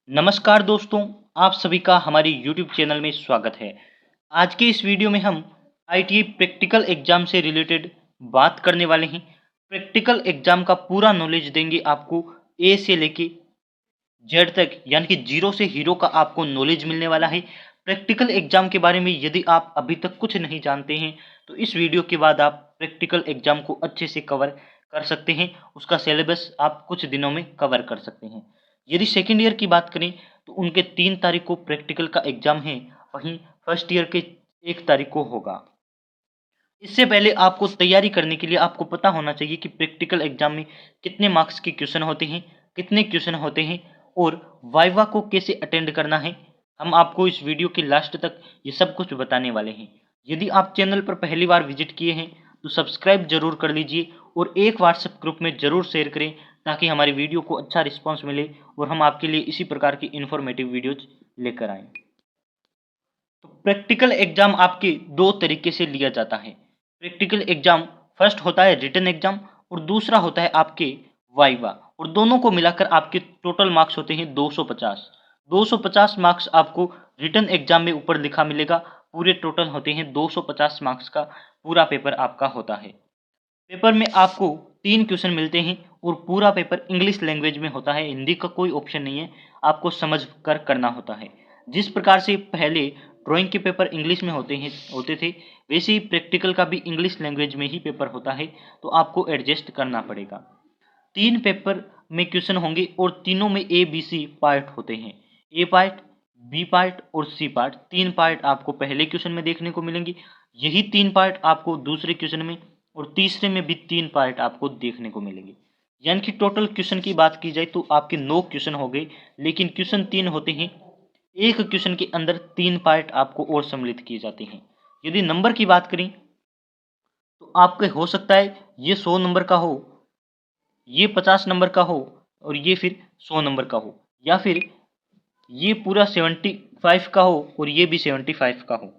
नमस्कार दोस्तों, आप सभी का हमारे YouTube चैनल में स्वागत है। आज के इस वीडियो में हम आईटीआई प्रैक्टिकल एग्जाम से रिलेटेड बात करने वाले हैं। प्रैक्टिकल एग्जाम का पूरा नॉलेज देंगे आपको ए से लेके जेड तक, यानी कि जीरो से हीरो का आपको नॉलेज मिलने वाला है। प्रैक्टिकल एग्जाम के बारे में यदि आप अभी तक कुछ नहीं जानते हैं तो इस वीडियो के बाद आप प्रैक्टिकल एग्जाम को अच्छे से कवर कर सकते हैं। उसका सिलेबस आप कुछ दिनों में कवर कर सकते हैं। यदि सेकेंड ईयर की बात करें तो उनके 3 तारीख को प्रैक्टिकल का एग्जाम है, वहीं फर्स्ट ईयर के 1 तारीख को होगा। इससे पहले आपको तैयारी करने के लिए आपको पता होना चाहिए कि प्रैक्टिकल एग्जाम में कितने मार्क्स के क्वेश्चन होते हैं, कितने क्वेश्चन होते हैं और वाइवा को कैसे अटेंड करना है। हम आपको इस वीडियो के लास्ट तक ये सब कुछ बताने वाले हैं। यदि आप चैनल पर पहली बार विजिट किए हैं तो सब्सक्राइब जरूर कर लीजिए और एक व्हाट्सएप ग्रुप में जरूर शेयर करें ताकि हमारी वीडियो को अच्छा रिस्पॉन्स मिले और हम आपके लिए इसी प्रकार की इन्फॉर्मेटिव वीडियोज लेकर आएँ। तो प्रैक्टिकल एग्जाम आपके 2 तरीके से लिया जाता है। प्रैक्टिकल एग्जाम फर्स्ट होता है रिटन एग्जाम और दूसरा होता है आपके वाइवा, और दोनों को मिलाकर आपके टोटल मार्क्स होते हैं 250। 250 मार्क्स आपको रिटन एग्जाम में ऊपर लिखा मिलेगा। पूरे टोटल होते हैं 250 मार्क्स का पूरा पेपर आपका होता है। पेपर में आपको 3 क्वेश्चन मिलते हैं और पूरा पेपर इंग्लिश लैंग्वेज में होता है। हिंदी का कोई ऑप्शन नहीं है, आपको समझ कर करना होता है। जिस प्रकार से पहले ड्राइंग के पेपर इंग्लिश में होते थे, वैसे ही प्रैक्टिकल का भी इंग्लिश लैंग्वेज में ही पेपर होता है, तो आपको एडजस्ट करना पड़ेगा। 3 पेपर में क्वेश्चन होंगे और तीनों में ए बी सी पार्ट होते हैं। ए पार्ट, बी पार्ट और सी पार्ट, 3 पार्ट आपको पहले क्वेश्चन में देखने को मिलेंगे। यही 3 पार्ट आपको दूसरे क्वेश्चन में और तीसरे में भी 3 पार्ट आपको देखने को मिलेंगे। यानी कि टोटल क्वेश्चन की बात की जाए तो आपके 9 क्वेश्चन हो गए, लेकिन क्वेश्चन 3 होते हैं। एक क्वेश्चन के अंदर 3 पार्ट आपको और सम्मिलित किए जाते हैं। यदि नंबर की बात करें तो आपके हो सकता है ये 100 नंबर का हो, ये 50 नंबर का हो और ये फिर 100 नंबर का हो, या फिर ये पूरा 75 का हो और ये भी 75 का हो।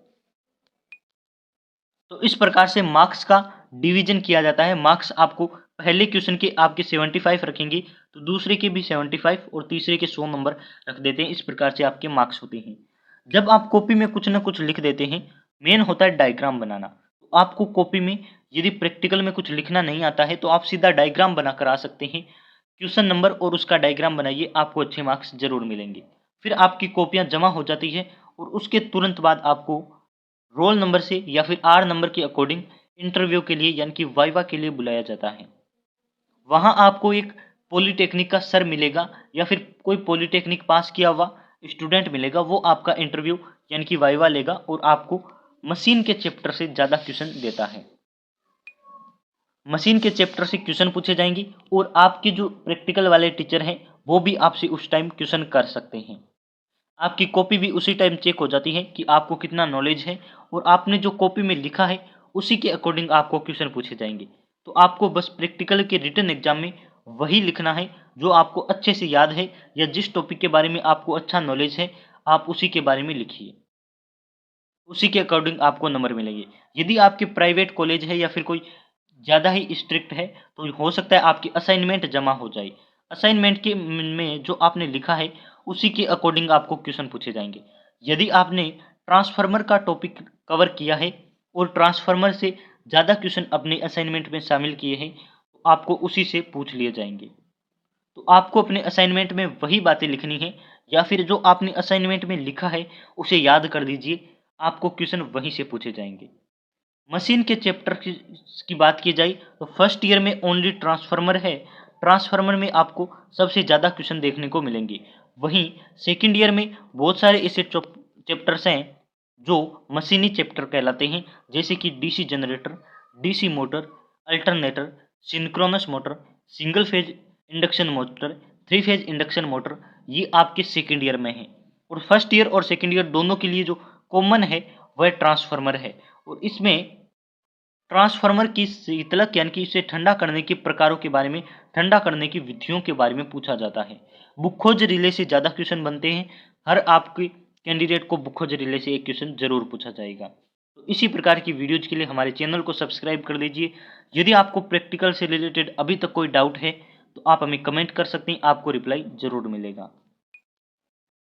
तो इस प्रकार से मार्क्स का डिवीजन किया जाता है। मार्क्स आपको पहले क्वेश्चन के आपके 75 रखेंगे तो दूसरे के भी 75 और तीसरे के 100 नंबर रख देते हैं। इस प्रकार से आपके मार्क्स होते हैं। जब आप कॉपी में कुछ ना कुछ लिख देते हैं, मेन होता है डायग्राम बनाना। तो आपको कॉपी में यदि प्रैक्टिकल में कुछ लिखना नहीं आता है तो आप सीधा डायग्राम बनाकर आ सकते हैं। क्वेश्चन नंबर और उसका डायग्राम बनाइए, आपको अच्छे मार्क्स जरूर मिलेंगे। फिर आपकी कॉपियां जमा हो जाती है और उसके तुरंत बाद आपको रोल नंबर से या फिर आर नंबर के अकॉर्डिंग इंटरव्यू के लिए यानी कि वाइवा के लिए बुलाया जाता है। वहां आपको एक पॉलिटेक्निक का सर मिलेगा या फिर कोई पॉलिटेक्निक पास किया हुआ स्टूडेंट मिलेगा। वो आपका इंटरव्यू यानी कि वाइवा लेगा और आपको मशीन के चैप्टर से ज़्यादा क्वेश्चन देता है। मशीन के चैप्टर से क्वेश्चन पूछे जाएंगे और आपके जो प्रैक्टिकल वाले टीचर हैं वो भी आपसे उस टाइम क्वेश्चन कर सकते हैं। आपकी कॉपी भी उसी टाइम चेक हो जाती है कि आपको कितना नॉलेज है और आपने जो कॉपी में लिखा है उसी के अकॉर्डिंग आपको क्वेश्चन पूछे जाएंगे। तो आपको बस प्रैक्टिकल के रिटन एग्जाम में वही लिखना है जो आपको अच्छे से याद है या जिस टॉपिक के बारे में आपको अच्छा नॉलेज है, आप उसी के बारे में लिखिए। उसी के अकॉर्डिंग आपको नंबर मिलेंगे। यदि आपके प्राइवेट कॉलेज है या फिर कोई ज़्यादा ही स्ट्रिक्ट है तो हो सकता है आपकी असाइनमेंट जमा हो जाए। असाइनमेंट के में जो आपने लिखा है उसी के अकॉर्डिंग आपको क्वेश्चन पूछे जाएंगे। यदि आपने ट्रांसफार्मर का टॉपिक कवर किया है और ट्रांसफार्मर से ज़्यादा क्वेश्चन अपने असाइनमेंट में शामिल किए हैं तो आपको उसी से पूछ लिए जाएंगे। तो आपको अपने असाइनमेंट में वही बातें लिखनी है या फिर जो आपने असाइनमेंट में लिखा है उसे याद कर दीजिए, आपको क्वेश्चन वहीं से पूछे जाएंगे। मशीन के चैप्टर की बात की जाए तो फर्स्ट ईयर में ओनली ट्रांसफार्मर है। ट्रांसफार्मर में आपको सबसे ज़्यादा क्वेश्चन देखने को मिलेंगे। वहीं सेकंड ईयर में बहुत सारे ऐसे चैप्टर्स हैं जो मशीनी चैप्टर कहलाते हैं, जैसे कि DC generator, DC motor, alternator, synchronous motor, single phase induction motor, 3 phase induction motor, ये आपके सेकेंड ईयर में है। और फर्स्ट ईयर और सेकेंड ईयर दोनों के लिए जो कॉमन है वह ट्रांसफार्मर है। और इसमें ट्रांसफार्मर की शीतलक यानी कि इसे ठंडा करने के प्रकारों के बारे में, ठंडा करने की विधियों के बारे में पूछा जाता है। बुक रिले से ज़्यादा क्वेश्चन बनते हैं। हर आपके कैंडिडेट को बुक रिले से एक क्वेश्चन जरूर पूछा जाएगा। तो इसी प्रकार की वीडियोज के लिए हमारे चैनल को सब्सक्राइब कर लीजिए। यदि आपको प्रैक्टिकल से रिलेटेड अभी तक कोई डाउट है तो आप हमें कमेंट कर सकते हैं, आपको रिप्लाई जरूर मिलेगा।